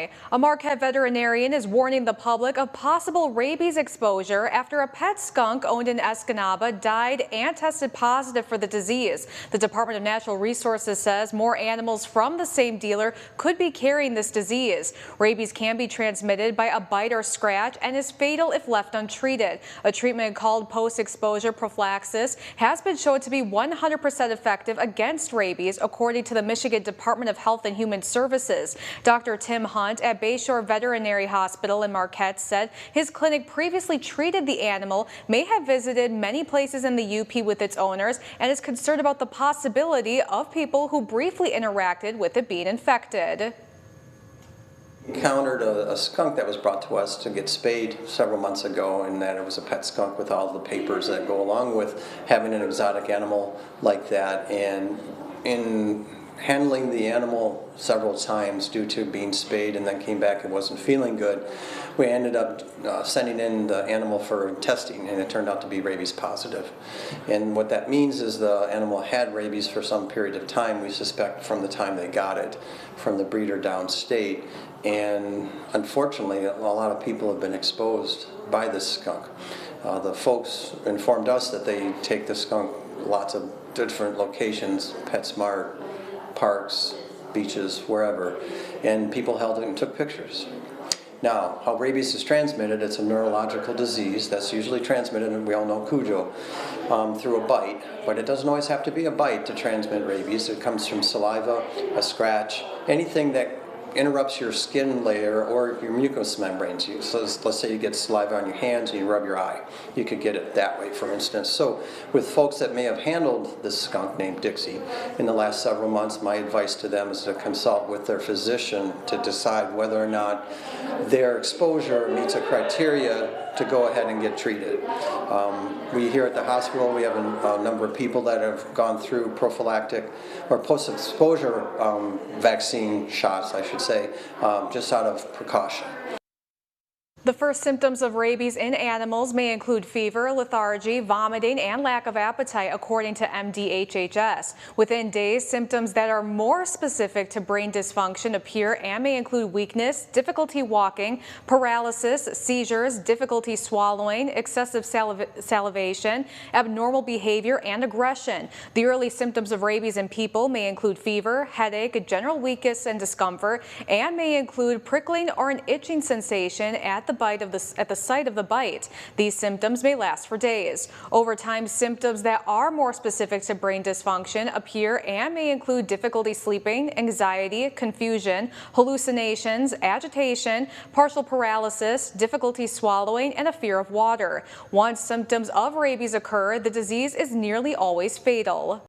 Illinois. A Marquette veterinarian is warning the public of possible rabies exposure after a pet skunk owned in Escanaba died and tested positive for the disease. The Department of Natural Resources says more animals from the same dealer could be carrying this disease. Rabies can be transmitted by a bite or scratch and is fatal if left untreated. A treatment called post-exposure prophylaxis has been shown to be 100% effective against rabies, according to the Michigan Department of Health and Human Services. Dr. Tim Hunt at Bayshore Veterinary Hospital in Marquette said his clinic previously treated the animal, may have visited many places in the UP with its owners, and is concerned about the possibility of people who briefly interacted with it being infected. Encountered a skunk that was brought to us to get spayed several months ago, and that it was a pet skunk with all the papers that go along with having an exotic animal like that. And in handling the animal several times due to being spayed and then came back and wasn't feeling good, we ended up sending in the animal for testing, and it turned out to be rabies positive. And what that means is the animal had rabies for some period of time, we suspect, from the time they got it from the breeder downstate. And unfortunately, a lot of people have been exposed by this skunk. The folks informed us that they take the skunk lots of different locations, PetSmart, parks, beaches, wherever, and people held it and took pictures. Now, how rabies is transmitted, it's a neurological disease that's usually transmitted, and we all know Cujo, through a bite, but it doesn't always have to be a bite to transmit rabies. It comes from saliva, a scratch, anything that interrupts your skin layer or your mucous membranes. So let's say you get saliva on your hands and you rub your eye. You could get it that way, for instance. So with folks that may have handled this skunk named Dixie in the last several months, my advice to them is to consult with their physician to decide whether or not their exposure meets a criteria to go ahead and get treated. We here at the hospital, we have a number of people that have gone through prophylactic or post-exposure vaccine shots, I should say, just out of precaution. The first symptoms of rabies in animals may include fever, lethargy, vomiting, and lack of appetite, according to MDHHS. Within days, symptoms that are more specific to brain dysfunction appear and may include weakness, difficulty walking, paralysis, seizures, difficulty swallowing, excessive salivation, abnormal behavior, and aggression. The early symptoms of rabies in people may include fever, headache, general weakness and discomfort, and may include prickling or an itching sensation at the site of the bite. These symptoms may last for days. Over time, symptoms that are more specific to brain dysfunction appear and may include difficulty sleeping, anxiety, confusion, hallucinations, agitation, partial paralysis, difficulty swallowing, and a fear of water. Once symptoms of rabies occur, the disease is nearly always fatal.